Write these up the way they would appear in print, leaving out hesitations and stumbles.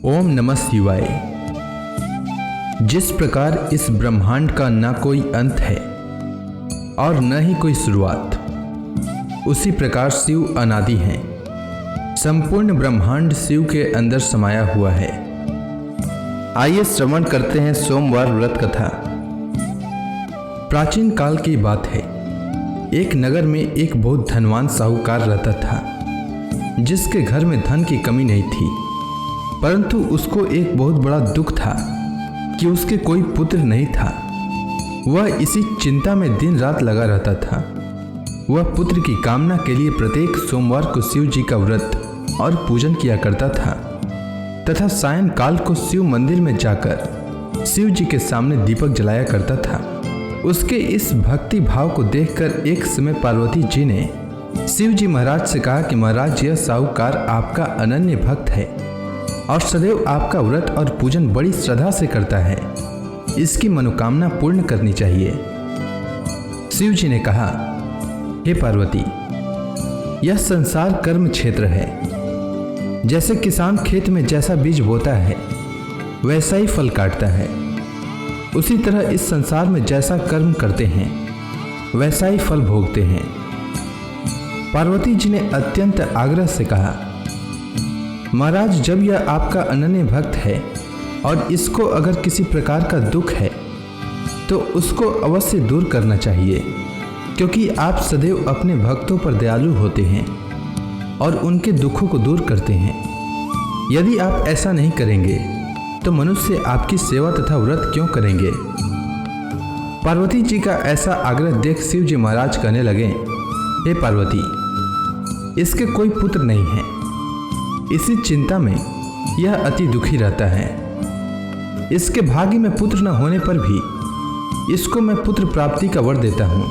ओम नमः शिवाय। जिस प्रकार इस ब्रह्मांड का न कोई अंत है और न ही कोई शुरुआत, उसी प्रकार शिव अनादि हैं। संपूर्ण ब्रह्मांड शिव के अंदर समाया हुआ है। आइए श्रवण करते हैं सोमवार व्रत कथा। प्राचीन काल की बात है। एक नगर में एक बहुत धनवान साहूकार रहता था, जिसके घर में धन की कमी नहीं थी, परंतु उसको एक बहुत बड़ा दुख था कि उसके कोई पुत्र नहीं था। वह इसी चिंता में दिन रात लगा रहता था। वह पुत्र की कामना के लिए प्रत्येक सोमवार को शिव जी का व्रत और पूजन किया करता था तथा सायंकाल को शिव मंदिर में जाकर शिव जी के सामने दीपक जलाया करता था। उसके इस भक्ति भाव को देखकर एक समय पार्वती जी ने शिव जी महाराज से कहा कि महाराज, यह साहूकार आपका अनन्य भक्त है और सदैव आपका व्रत और पूजन बड़ी श्रद्धा से करता है। इसकी मनोकामना पूर्ण करनी चाहिए। शिव जी ने कहा, हे पार्वती, यह संसार कर्म क्षेत्र है। जैसे किसान खेत में जैसा बीज बोता है वैसा ही फल काटता है, उसी तरह इस संसार में जैसा कर्म करते हैं वैसा ही फल भोगते हैं। पार्वती जी ने अत्यंत आग्रह से कहा, महाराज, जब यह आपका अनन्य भक्त है और इसको अगर किसी प्रकार का दुख है तो उसको अवश्य दूर करना चाहिए, क्योंकि आप सदैव अपने भक्तों पर दयालु होते हैं और उनके दुखों को दूर करते हैं। यदि आप ऐसा नहीं करेंगे तो मनुष्य आपकी सेवा तथा व्रत क्यों करेंगे। पार्वती जी का ऐसा आग्रह देख शिव जी महाराज कहने लगे, हे पार्वती, इसके कोई पुत्र नहीं है। इसी चिंता में यह अति दुखी रहता है। इसके भाग्य में पुत्र न होने पर भी इसको मैं पुत्र प्राप्ति का वर देता हूँ,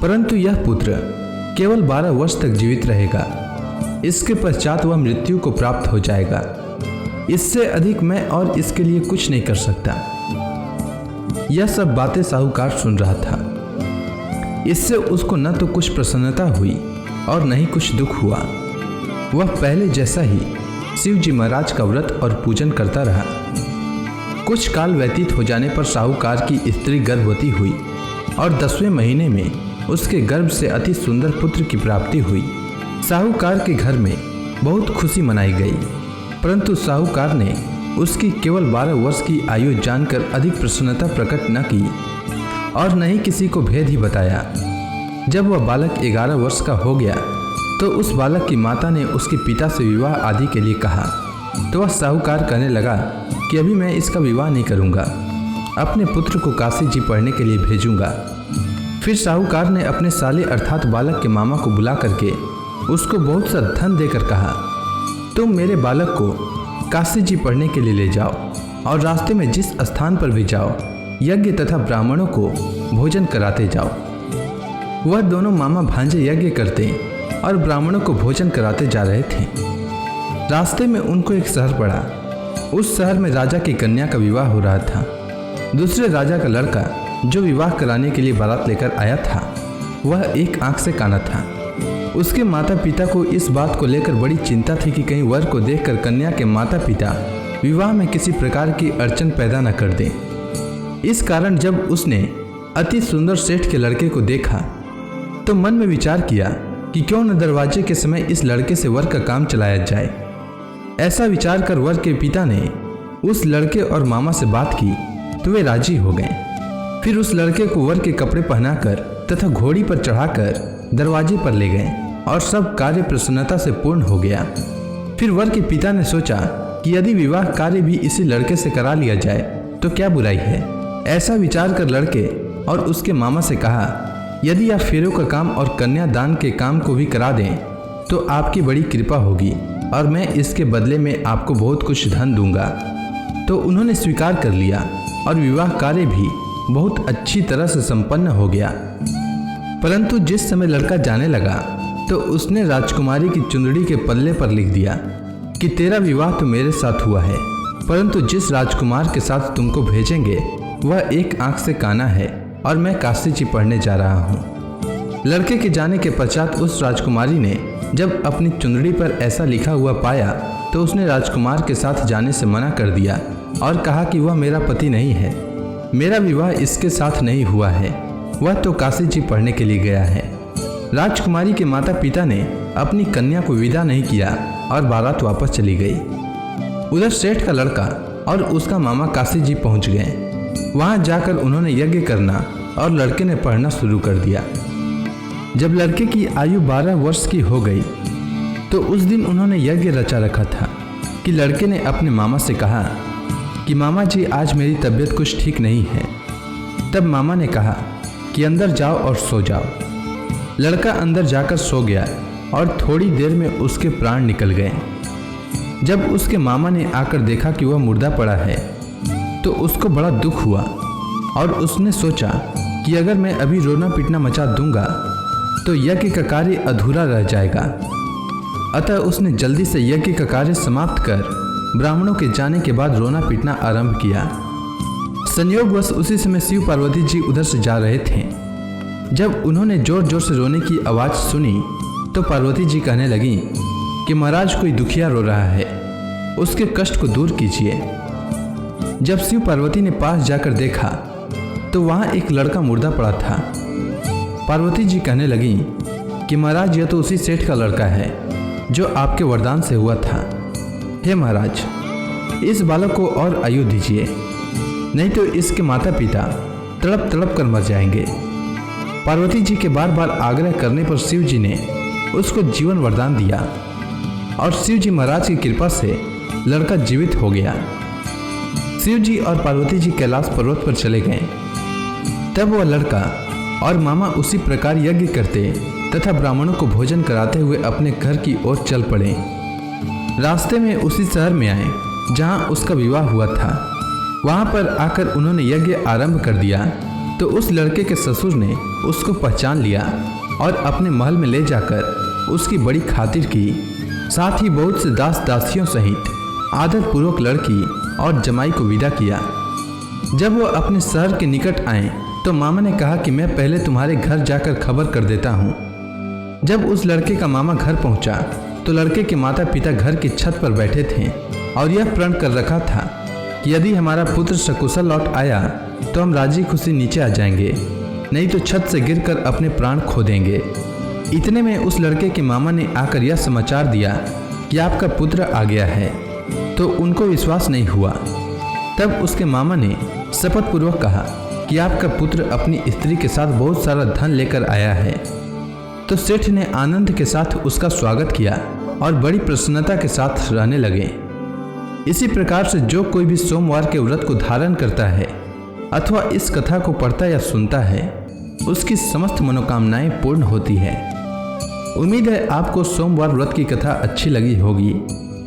परंतु यह पुत्र केवल 12 वर्ष तक जीवित रहेगा। इसके पश्चात वह मृत्यु को प्राप्त हो जाएगा। इससे अधिक मैं और इसके लिए कुछ नहीं कर सकता। यह सब बातें साहूकार सुन रहा था। इससे उसको न तो कुछ प्रसन्नता हुई और न ही कुछ दुख हुआ। वह पहले जैसा ही शिव जी महाराज का व्रत और पूजन करता रहा। कुछ काल व्यतीत हो जाने पर साहूकार की स्त्री गर्भवती हुई और 10वें महीने में उसके गर्भ से अति सुंदर पुत्र की प्राप्ति हुई। साहूकार के घर में बहुत खुशी मनाई गई, परंतु साहूकार ने उसकी केवल 12 वर्ष की आयु जानकर अधिक प्रसन्नता प्रकट न की और न ही किसी को भेद ही बताया। जब वह बालक 11 वर्ष का हो गया तो उस बालक की माता ने उसके पिता से विवाह आदि के लिए कहा, तो वह साहूकार कहने लगा कि अभी मैं इसका विवाह नहीं करूंगा, अपने पुत्र को काशी जी पढ़ने के लिए भेजूंगा। फिर साहूकार ने अपने साले अर्थात बालक के मामा को बुला करके उसको बहुत सा धन देकर कहा, तुम मेरे बालक को काशी जी पढ़ने के लिए ले जाओ और रास्ते में जिस स्थान पर भी जाओ यज्ञ तथा ब्राह्मणों को भोजन कराते जाओ। वह दोनों मामा भांजे यज्ञ करते और ब्राह्मणों को भोजन कराते जा रहे थे। रास्ते में उनको एक शहर पड़ा। उस शहर में राजा की कन्या का विवाह हो रहा था। दूसरे राजा का लड़का जो विवाह कराने के लिए बारात लेकर आया था, वह एक आंख से काना था। उसके माता पिता को इस बात को लेकर बड़ी चिंता थी कि कहीं वर को देखकर कन्या के माता पिता विवाह में किसी प्रकार की अड़चन पैदा न कर दें। इस कारण जब उसने अति सुंदर सेठ के लड़के को देखा तो मन में विचार किया कि क्यों न दरवाजे के समय इस लड़के से वर का काम चलाया जाए। ऐसा विचार कर वर के पिता ने उस लड़के और मामा से बात की तो वे राजी हो गए। फिर उस लड़के को वर के कपड़े पहनाकर तथा घोड़ी पर चढ़ाकर दरवाजे पर ले गए और सब कार्य प्रसन्नता से पूर्ण हो गया। फिर वर के पिता ने सोचा कि यदि विवाह कार्य भी इसी लड़के से करा लिया जाए तो क्या बुराई है। ऐसा विचार कर लड़के और उसके मामा से कहा, यदि आप फेरों का काम और कन्यादान के काम को भी करा दें तो आपकी बड़ी कृपा होगी और मैं इसके बदले में आपको बहुत कुछ धन दूंगा। तो उन्होंने स्वीकार कर लिया और विवाह कार्य भी बहुत अच्छी तरह से संपन्न हो गया। परंतु जिस समय लड़का जाने लगा तो उसने राजकुमारी की चुंदड़ी के पल्ले पर लिख दिया कि तेरा विवाह तो मेरे साथ हुआ है, परंतु जिस राजकुमार के साथ तुमको भेजेंगे वह एक आंख से काना है और मैं काशी जी पढ़ने जा रहा हूँ। लड़के के जाने के पश्चात उस राजकुमारी ने जब अपनी चुंदड़ी पर ऐसा लिखा हुआ पाया तो उसने राजकुमार के साथ जाने से मना कर दिया और कहा कि वह मेरा पति नहीं है, मेरा विवाह इसके साथ नहीं हुआ है, वह तो काशी जी पढ़ने के लिए गया है। राजकुमारी के माता पिता ने अपनी कन्या को विदा नहीं किया और बारात वापस चली गई। उधर सेठ का लड़का और उसका मामा काशी जी पहुंच गए। वहां जाकर उन्होंने यज्ञ करना और लड़के ने पढ़ना शुरू कर दिया। जब लड़के की आयु 12 वर्ष की हो गई तो उस दिन उन्होंने यज्ञ रचा रखा था कि लड़के ने अपने मामा से कहा कि मामा जी आज मेरी तबीयत कुछ ठीक नहीं है। तब मामा ने कहा कि अंदर जाओ और सो जाओ। लड़का अंदर जाकर सो गया और थोड़ी देर में उसके प्राण निकल गए। जब उसके मामा ने आकर देखा कि वह मुर्दा पड़ा है तो उसको बड़ा दुख हुआ और उसने सोचा कि अगर मैं अभी रोना पीटना मचा दूंगा तो यज्ञ का कार्य अधूरा रह जाएगा। अतः उसने जल्दी से यज्ञ का कार्य समाप्त कर ब्राह्मणों के जाने के बाद रोना पीटना आरंभ किया। संयोगवश उसी समय शिव पार्वती जी उधर से जा रहे थे। जब उन्होंने जोर जोर से रोने की आवाज़ सुनी तो पार्वती जी कहने लगी कि महाराज कोई दुखिया रो रहा है, उसके कष्ट को दूर कीजिए। जब शिव पार्वती ने पास जाकर देखा तो वहाँ एक लड़का मुर्दा पड़ा था। पार्वती जी कहने लगी कि महाराज यह तो उसी सेठ का लड़का है जो आपके वरदान से हुआ था। हे महाराज, इस बालक को और आयु दीजिए, नहीं तो इसके माता पिता तड़प तड़प कर मर जाएंगे। पार्वती जी के बार बार आग्रह करने पर शिव जी ने उसको जीवन वरदान दिया और शिव जी महाराज की कृपा से लड़का जीवित हो गया। शिव जी और पार्वती जी कैलाश पर्वत पर चले गए। तब वह लड़का और मामा उसी प्रकार यज्ञ करते तथा ब्राह्मणों को भोजन कराते हुए अपने घर की ओर चल पड़े। रास्ते में उसी शहर में आए जहां उसका विवाह हुआ था। वहां पर आकर उन्होंने यज्ञ आरंभ कर दिया तो उस लड़के के ससुर ने उसको पहचान लिया और अपने महल में ले जाकर उसकी बड़ी खातिर की। साथ ही बहुत से दास दासियों सहित आदरपूर्वक लड़की और जमाई को विदा किया। जब वह अपने शहर के निकट आए तो मामा ने कहा कि मैं पहले तुम्हारे घर जाकर खबर कर देता हूँ। जब उस लड़के का मामा घर पहुँचा तो लड़के के माता पिता घर की छत पर बैठे थे और यह प्रण कर रखा था कि यदि हमारा पुत्र सकुशल लौट आया तो हम राजी खुशी नीचे आ जाएंगे, नहीं तो छत से गिरकर अपने प्राण खो देंगे। इतने में उस लड़के के मामा ने आकर यह समाचार दिया कि आपका पुत्र आ गया है, तो उनको विश्वास नहीं हुआ। तब उसके मामा ने शपथ पूर्वक कहा कि आपका पुत्र अपनी स्त्री के साथ बहुत सारा धन लेकर आया है। तो सेठ ने आनंद के साथ उसका स्वागत किया और बड़ी प्रसन्नता के साथ रहने लगे। इसी प्रकार से जो कोई भी सोमवार के व्रत को धारण करता है अथवा इस कथा को पढ़ता या सुनता है उसकी समस्त मनोकामनाएं पूर्ण होती है। उम्मीद है आपको सोमवार व्रत की कथा अच्छी लगी होगी।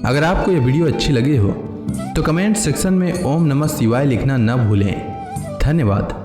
अगर आपको यह वीडियो अच्छी लगी हो तो कमेंट सेक्शन में ओम नमः शिवाय लिखना न भूलें। धन्यवाद।